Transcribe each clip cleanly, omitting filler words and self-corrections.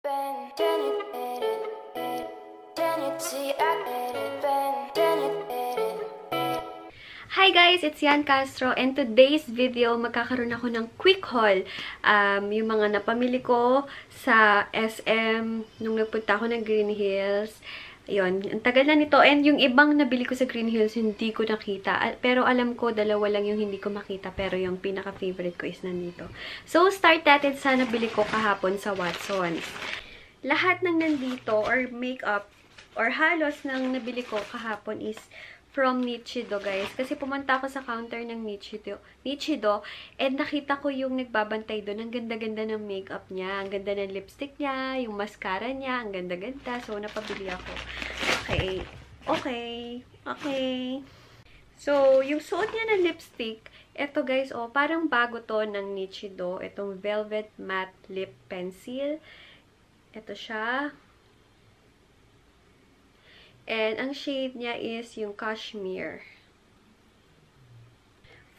Hi guys! It's Yan Castro and today's video, magkakaroon ako ng quick haul. Yung mga napamili ko sa SM nung nagpunta ako ng Green Hills. Ayun, ang tagal na nito. And yung ibang nabili ko sa Green Hills, hindi ko nakita. Pero alam ko, dalawa lang yung hindi ko makita. Pero yung pinaka-favorite ko is nandito. So, start natin sa nabili ko kahapon sa Watsons. Lahat ng nandito, or makeup, or halos ng nabili ko kahapon is from Nichido, guys. Kasi pumunta ako sa counter ng Nichido, and nakita ko yung nagbabantay doon. Ang ganda-ganda ng makeup niya. Ang ganda ng lipstick niya. Yung mascara niya. Ang ganda-ganda. So, napabili ako. Okay. So, yung suot niya ng lipstick, eto guys, oh, parang bago to ng Nichido. Itong Velvet Matte Lip Pencil. Ito siya. And ang shade niya is yung Cashmere.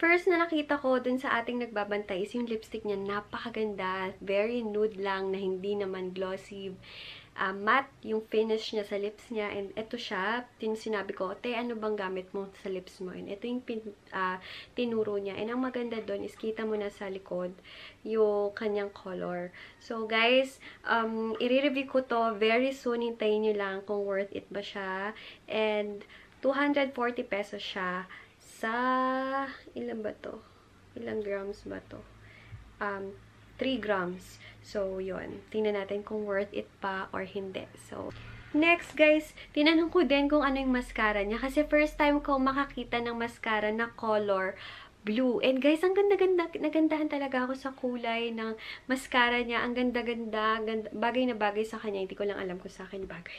First na nakita ko dun sa ating nagbabantay is yung lipstick niya. Napakaganda. Very nude lang na hindi naman glossy. Matte yung finish niya sa lips niya. And ito siya. Sinabi ko, te, ano bang gamit mo sa lips mo? And ito yung tinuro niya. And ang maganda dun is kita mo na sa likod yung kanyang color. So, guys, i-review ko to very soon. Hintayin nyo lang kung worth it ba siya. And 240 pesos siya sa, ilan ba to? Ilang grams ba to? 3 grams. So, yun. Tingnan natin kung worth it pa or hindi. So, next, guys, tinanong ko din kung ano yung mascara niya. Kasi first time ko makakita ng mascara na color blue. And guys, ang ganda-ganda. Nagandahan talaga ako sa kulay ng mascara niya. Ang ganda-ganda. Bagay na bagay sa kanya. Hindi ko lang alam kung sa akin bagay.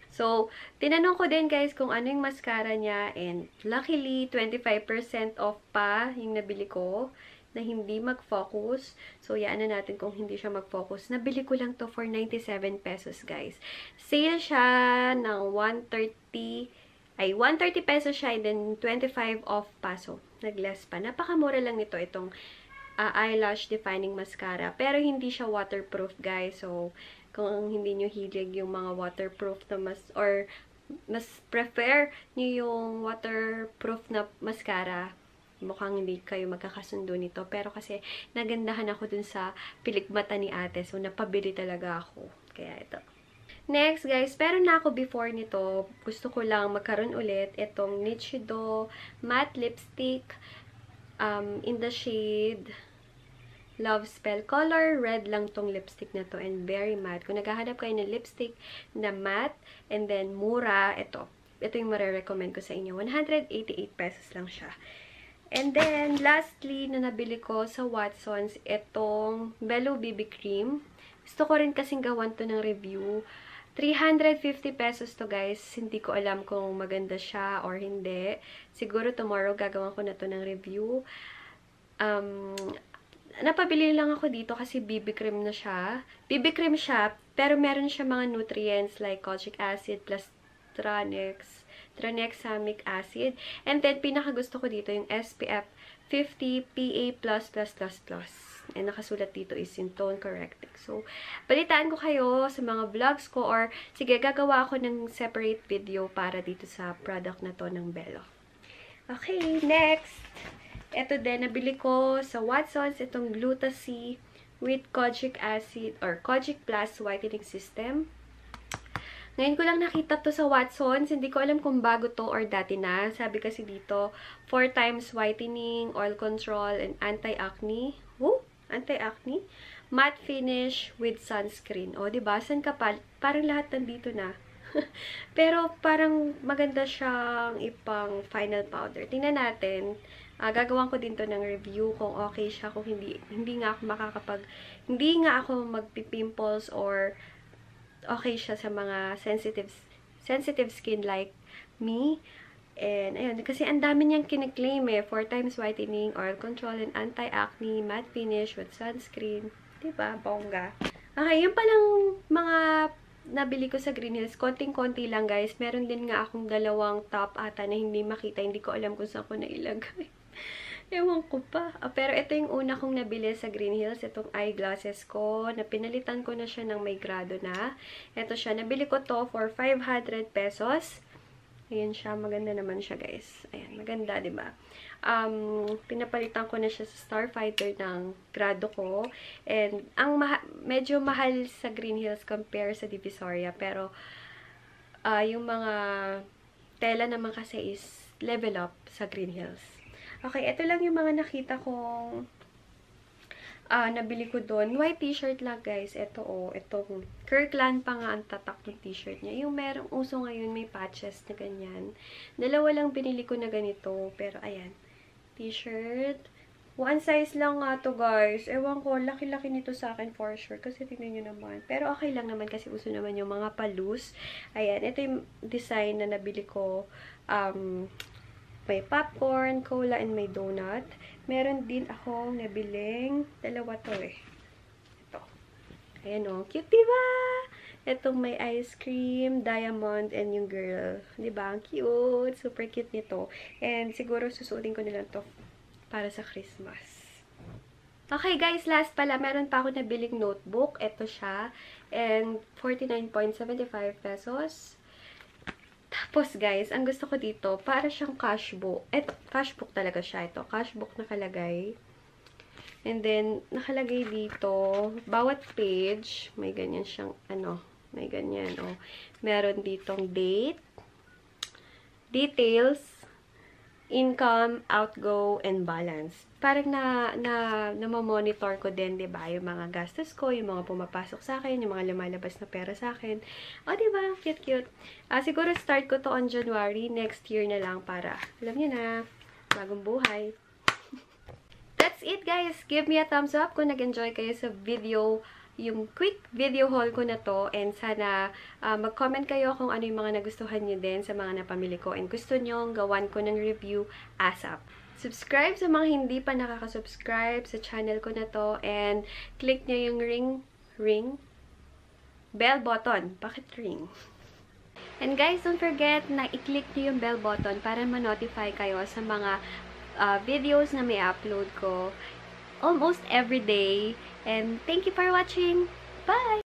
So, tinanong ko din, guys, kung ano yung mascara niya. And luckily, 25% off pa yung nabili ko na hindi mag-focus. So, yaan na natin kung hindi siya mag-focus. Nabili ko lang to for 97 pesos, guys. Sale siya ng 130 pesos siya, and then 25 off pa. So, nag-less pa. Napakamura lang nito, itong eyelash defining mascara. Pero hindi siya waterproof, guys. So, kung hindi nyo hilig yung mga waterproof na mas prefer nyo yung waterproof na mascara, mukhang hindi kayo magkakasundo nito. Pero kasi nagandahan ako dun sa pilikmata ni ate. So, napabili talaga ako. Kaya ito. Next, guys, pero na ako before nito. Gusto ko lang magkaroon ulit itong Nichido Matte Lipstick in the shade Love Spell Color. Red lang tong lipstick na to and very matte. Kung naghahanap kayo ng lipstick na matte and then mura, ito. Ito yung marirecommend ko sa inyo. 188 pesos lang siya. And then, lastly, na nabili ko sa Watsons, itong Bello BB Cream. Gusto ko rin kasing gawan to ng review. 350 pesos to, guys. Hindi ko alam kung maganda siya or hindi. Siguro tomorrow gagawan ko na to ng review. Napabili lang ako dito kasi BB cream na siya. BB cream siya, pero meron siya mga nutrients like kojic acid plus tranexamic acid. And then, pinakagusto ko dito yung SPF 50 PA++++. And nakasulat dito is in tone correcting. So, balitaan ko kayo sa mga vlogs ko or sige, gagawa ako ng separate video para dito sa product na to ng Bello. Okay, next. Ito din, nabili ko sa Watsons, itong Gluta-C with kojic acid or kojic plus whitening system. Ngayon ko lang nakita to sa Watsons. Hindi ko alam kung bago to or dati na. Sabi kasi dito, 4 times whitening, oil control, and anti-acne. Woo! Anti-acne. Matte finish with sunscreen. O, diba? San ka pa? Parang lahat nandito na. Pero parang maganda siyang ipang final powder. Tingnan natin. Gagawan ko din to ng review kung okay siya, kung hindi nga ako magpipimples or okay siya sa mga sensitive skin like me. And, ayun, kasi ang dami niyang kiniklaim 4 times whitening, oil control, and anti-acne, matte finish with sunscreen. Diba? Bongga. Okay, yun palang mga nabili ko sa Green Hills. Konting-konti lang, guys. Meron din nga akong dalawang top ata na hindi makita. Hindi ko alam kung saan ko nailagay. Ewan ko pa. Pero ito yung una kong nabili sa Green Hills. Itong eyeglasses ko. Napinalitan ko na siya ng may grado na. Ito siya. Nabili ko to for 500 pesos. Ayan siya. Maganda naman siya, guys. Ayan. Maganda, diba? Pinapalitan ko na siya sa Starfighter ng grado ko. And, medyo mahal sa Green Hills compare sa Divisoria. Pero, yung mga tela naman kasi is level up sa Green Hills. Okay, ito lang yung mga nakita kong nabili ko doon. White t-shirt lang, guys. Ito, itong Kirkland pa nga ang tatak ng t-shirt niya. Yung merong uso ngayon, may patches na ganyan. Dalawa lang binili ko na ganito. Pero, ayan. T-shirt. One size lang nga to, guys. Ewan ko, laki-laki nito sa akin for sure. Kasi tingnan nyo naman. Pero okay lang naman kasi uso naman yung mga palus. Ayan, ito yung design na nabili ko. May popcorn, cola, and may donut. Meron din ako nabiling dalawa to eh. Ito. Ayan o. Cute, diba? Itong may ice cream, diamond, and yung girl. Diba? Ang cute. Super cute nito. And siguro susuotin ko nila to para sa Christmas. Okay, guys. Last pala, meron pa ako nabiling notebook. Ito siya. And 49.75 pesos. Tapos, guys, ang gusto ko dito, para siyang cashbook. Cashbook talaga siya ito. Cashbook nakalagay. And then, nakalagay dito, bawat page, may ganyan siyang, may ganyan, Meron ditong date, details, income, outgo, and balance. Parang na-monitor ko din, diba? Yung mga gastos ko, yung mga pumapasok sa akin, yung mga lumalabas na pera sa akin. Diba? Cute-cute. Siguro start ko to on January. Next year na lang para, alam niyo na, bagong buhay. That's it, guys. Give me a thumbs up kung nag-enjoy kayo sa video, yung quick video haul ko na to. And sana mag-comment kayo kung ano yung mga nagustuhan nyo din sa mga napamili ko. And gusto nyo gawan ko ng review ASAP. Subscribe sa mga hindi pa nakaka-subscribe sa channel ko na to. And click nyo yung bell button. Bakit ring? And guys, don't forget na i-click nyo yung bell button para ma-notify kayo sa mga videos na may upload ko almost every day. And thank you for watching. Bye!